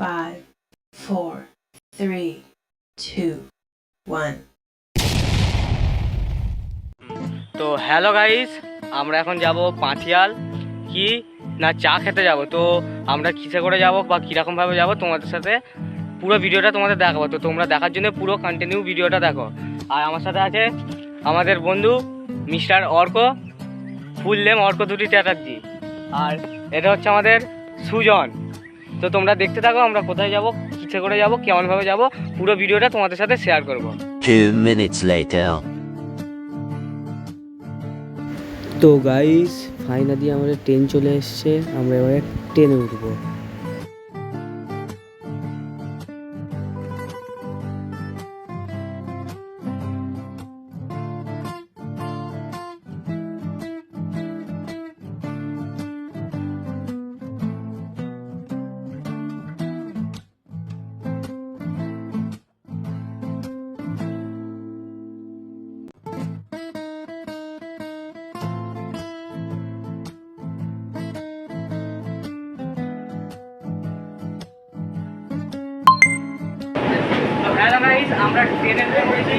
5, 4, 3, 2, 1. তো hello guys, আমরা এখন যাব পাঁথিয়াল কি না চা খেতে যাব। তো আমরা কিসে করে যাব বা কীরকমভাবে যাব তোমাদের সাথে পুরো ভিডিওটা তোমাদের দেখাবো। তো তোমরা দেখার জন্য পুরো কন্টিনিউ ভিডিওটা দেখো। আর আমার সাথে আছে আমাদের বন্ধু mister Arka, full name Arka দুটি চ্যাটার্জি, আর এটা হচ্ছে আমাদের সুজন। তো তোমরা দেখতে থাকো আমরা কোথায় যাব, কিসে করে যাব, কেমনভাবে যাব, পুরো ভিডিওটা তোমাদের সাথে শেয়ার করব। 2 minutes later. তো গাইস ফাইনালি আমাদের ট্রেন চলে এসছে, আমরা এবারে ট্রেনে উঠবো। আমরা ট্রেনে উঠেছি,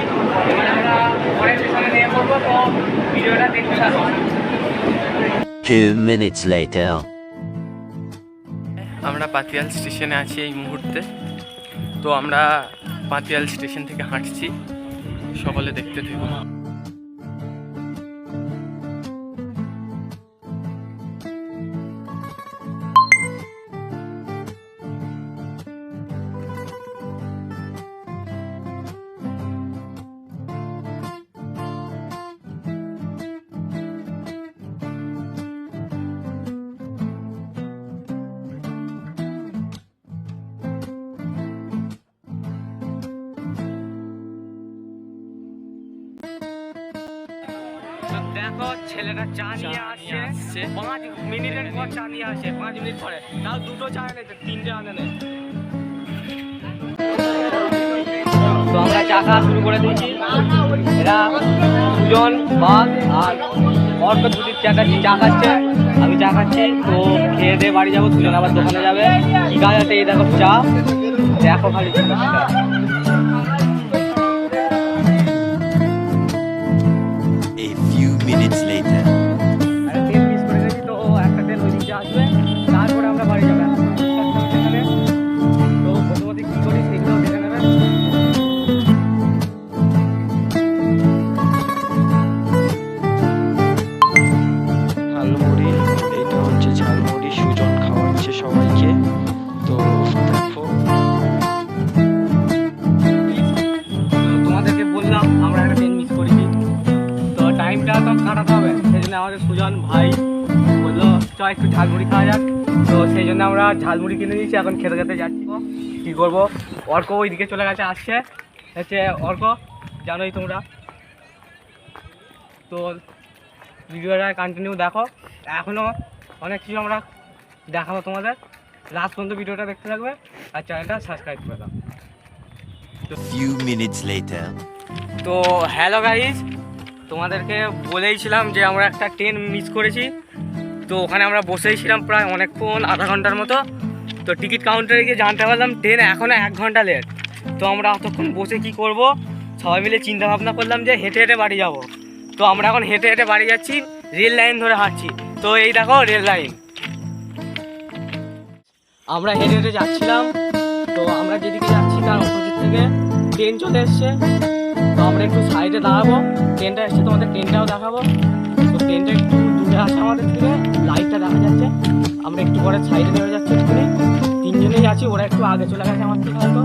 এবার আমরা পরের স্টেশনে নিয়ে পড়বো। তো ভিডিওটা দেখতে থাকো। 2 minutes later. আমরা পাতিয়াল স্টেশনে আছি এই মুহূর্তে। তো আমরা পাতিয়াল স্টেশন থেকে হাঁটছি, সকলে দেখতে থাকবো। দেখো ছেলেটা চা নিয়ে আসছে, 5 মিনিটের পর চা নিয়ে আসে, 5 মিনিট পরে তাও দুটো চা এনেছে, 3টে আনে নেই। তো আমরা চা খাওয়া শুরু করে দিয়েছি। এরা দুজন বাঘ আর অর্ক দুটি চ্যাটার্জি চা খাচ্ছে, আমি চা খাচ্ছি। তো খেয়ে দিয়ে বাড়ি যাবো, দুজন আবার দোকানে যাবে। কি কাজ আছে এই দেখো চা, দেখো খালি জিনিসটা। A few minutes later. তেল মিস করে গেছি, তো একটা তেল ওই দিকে আসবে, তারপরে আমরা বাড়ি যাবো। তো প্রথমত কী করি সেগুলো দেখে নেবে। ঝালমুড়ি, এটা হচ্ছে ঝালমুড়ি, সুজন খাওয়াচ্ছে সবাইকে। তো দেখো তোমাদেরকে বললাম আমরা একটা ট্রেন মিস করেছি, তো টাইমটা তো কাটাতে হবে। সেই জন্য আমাদের সুজন ভাই বললো চ একটু ঝালমুড়ি খাওয়া যাক। তো সেই জন্য আমরা ঝালমুড়ি কিনে নিয়েছি, এখন খেতে খেতে যাচ্ছি। কী করবো, অর্ক ওইদিকে চলে গেছে, আসছে হচ্ছে অর্ক, জানোই তোমরা। তো ভিডিওটা কন্টিনিউ দেখো, এখনও অনেক কিছু আমরা দেখাবো তোমাদের। লাস্ট পর্যন্ত ভিডিওটা দেখতে থাকবে আর চ্যানেলটা সাবস্ক্রাইব করে দাও। Few minutes later. তো হ্যালো গাইস, তোমাদেরকে বলেইছিলাম যে আমরা একটা ট্রেন মিস করেছি। তো ওখানে আমরা বসেই ছিলাম প্রায় অনেকক্ষণ, আধা ঘন্টার মতো। তো টিকিট কাউন্টারে গিয়ে জানতে পারলাম ট্রেন এখনও 1 ঘন্টা লেট। তো আমরা অতক্ষণ বসে কি করব, সবাই মিলে চিন্তা ভাবনা করলাম যে হেঁটে হেঁটে বাড়ি যাব। তো আমরা এখন হেঁটে হেঁটে বাড়ি যাচ্ছি, রেল লাইন ধরে হাঁটছি। তো এই দেখো রেল লাইন, আমরা হেঁটে হেঁটে যাচ্ছিলাম। তো আমরা যেদিকে যাচ্ছি তার অপোজিট থেকে ট্রেন চলে এসছে। তো আমরা একটু সাইডে দাঁড়াবো, ট্রেনটা এসছে তোমাদের ট্রেনটাও দেখাবো। তো ট্রেনটা একটু দূরে আসে আমাদের থেকে, লাইটটা দেখা যাচ্ছে। আমরা একটু পরে সাইডে নেমে যাচ্ছি, এক্ষুনি 3 জনেই আছি, ওরা একটু আগে চলে গেছে আমার থেকে হয়তো,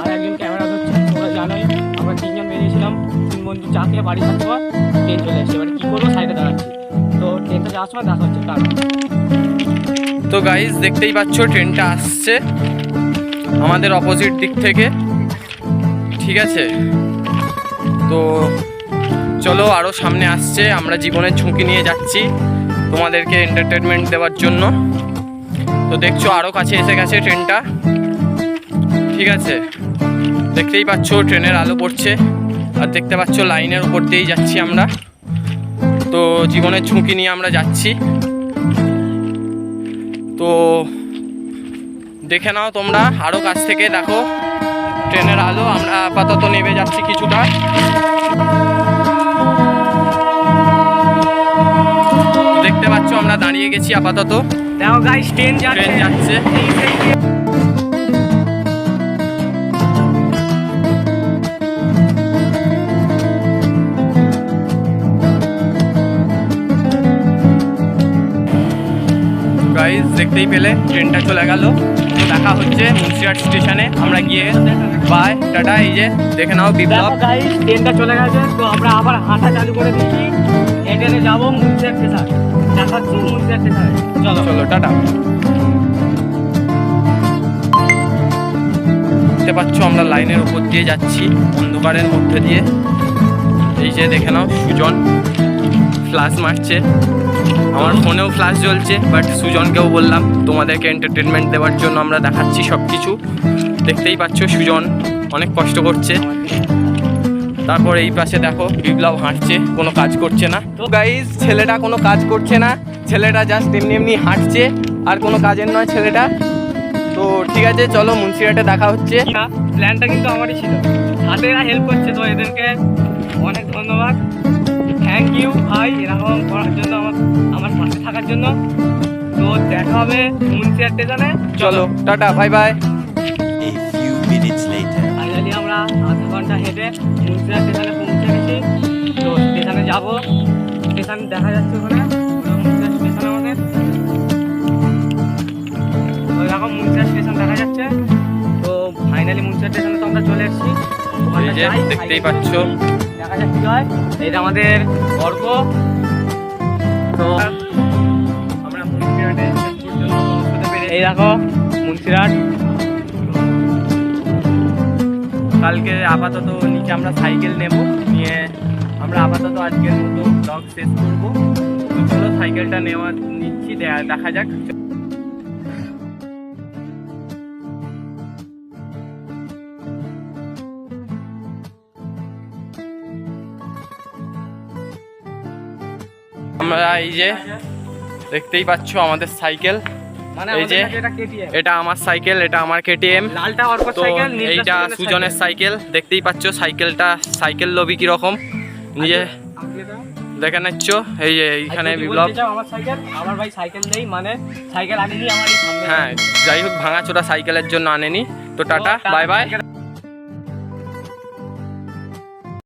আর একজন ক্যামেরা ধরছে। তোমরা জানোই আমরা 3 জন বেরিয়েছিলাম, 3 বন্ধু চা খেয়ে বাড়ি যাওয়ার পর ট্রেন চলে এসছে। এবার কী করবো, সাইডে দাঁড়াচ্ছি। তো ট্রেনটা যাওয়ার সময় দেখা হচ্ছে তার। তো গাইস দেখতেই পাচ্ছ ট্রেনটা আসছে আমাদের অপোজিট দিক থেকে, ঠিক আছে। তো চলো আরও সামনে আসছে, আমরা জীবনের ঝুঁকি নিয়ে যাচ্ছি তোমাদেরকে এন্টারটেনমেন্ট দেওয়ার জন্য। তো দেখছো আরও কাছে এসে গেছে ট্রেনটা, ঠিক আছে। দেখতেই পাচ্ছ ট্রেনের আলো পড়ছে, আর দেখতে পাচ্ছ লাইনের উপর দিয়েই যাচ্ছি আমরা। তো জীবনের ঝুঁকি নিয়ে আমরা যাচ্ছি। তো দেখে নাও তোমরা আরও কাছ থেকে দেখো ট্রেনের আলো। আমরা আপাতত নেমে যাচ্ছি কিছুটা। দেখতে পাচ্ছ আমরা দাঁড়িয়ে গেছি আপাতত। দেখো গাইস ট্রেন ট্রেন যাচ্ছে। গাইস দেখতেই পেলে ট্রেনটা চলে গেল। তো দেখা হচ্ছে মুন্সিরহাট স্টেশনে। আমরা গিয়ে বাই টাটা। এই যে দেখে নাও বিপ্লব। গাইস ট্রেনটা চলে গেছে, তো আমরা আবার হাঁটা চালু করে দিচ্ছি। হেঁটে যাবো মুন্সিরহাট স্টেশন। দেখাচ্ছি মুন্সিরহাট স্টেশনে। চলো চলো টাটা। দেখতে পাচ্ছ আমরা লাইনের উপর দিয়ে যাচ্ছি অন্ধকারের মধ্যে দিয়ে। এই যে দেখে নাও সুজন ফ্ল্যাশ মারছে। আমার ফোনেও ফ্ল্যাশ জ্বলছে, বাট সুজনকেও বললাম তোমাদেরকে এন্টারটেনমেন্ট দেওয়ার জন্য আমরা দেখাচ্ছি সব কিছু। দেখতেই পাচ্ছ সুজন অনেক কষ্ট করছে। তারপর এই পাশে দেখো বিপ্লব হাঁটছে, কোনো কাজ করছে না। তো গাইজ ছেলেটা কোনো কাজ করছে না, ছেলেটা জাস্ট এমনি এমনি হাঁটছে, আর কোনো কাজের নয় ছেলেটা। তো ঠিক আছে চলো মুন্সিরহাটে দেখা হচ্ছে। প্ল্যানটা কিন্তু আমারই ছিল, হাতে এরা হেল্প করছে, তো এদেরকে অনেক ধন্যবাদ। থ্যাংক ইউ ভাই এরকম করার জন্য, আমার পাশে থাকার জন্য। তো দেখা হবে মুন্সিরহাট স্টেশনে। চলো tata bye bye. A few minutes later. Finally আমরা আধা ঘন্টা হেঁটে মুন্সিরহাট স্টেশনে পৌঁছে গেছি। তো স্টেশনে যাবো, স্টেশন দেখা যাচ্ছে ওখানে মুন্সিরহাট স্টেশন আমাদের। তো এরকম মুন্সিরহাট স্টেশন দেখা যাচ্ছে। তো ফাইনালি মুন্সিরহাট স্টেশনে তো আমরা চলে এসেছি। এই যে দেখতেই পাচ্ছ দেখা যাক কি হয়। এটা আমাদের অর্ক। তো আমরা মুন্সিরহাটে শেষ পর্যন্ত পৌঁছতে পেরে, এই দেখো মুন্সিরহাট। কালকে আপাতত নিচে আমরা সাইকেল নেব, নিয়ে আমরা আপাতত আজকের মতো ব্লগ শেষ করবো। তো চলো সাইকেলটা নিচ্ছি, দেখা যাক। আমরা এই যে দেখতেই পাচ্ছ আমাদের সাইকেল। মানে এই যে এটা KTM, এটা আমার সাইকেল, এটা আমার KTM। লালটা অর্ক তো সাইকেল, এইটা সুজনের সাইকেল। দেখতেই পাচ্ছ সাইকেলটা, সাইকেল লবি কিরকম নিজে দেখে নিচ্ছ। এই যে এইখানে বিপ্লব। আমার সাইকেল, আমার ভাই সাইকেল নেই, মানে সাইকেল আনিনি আমার এই সামনে। হ্যাঁ যাই হোক ভাঙাচোরা সাইকেলের জন্য আনেনি। তো টাটা বাই বাই।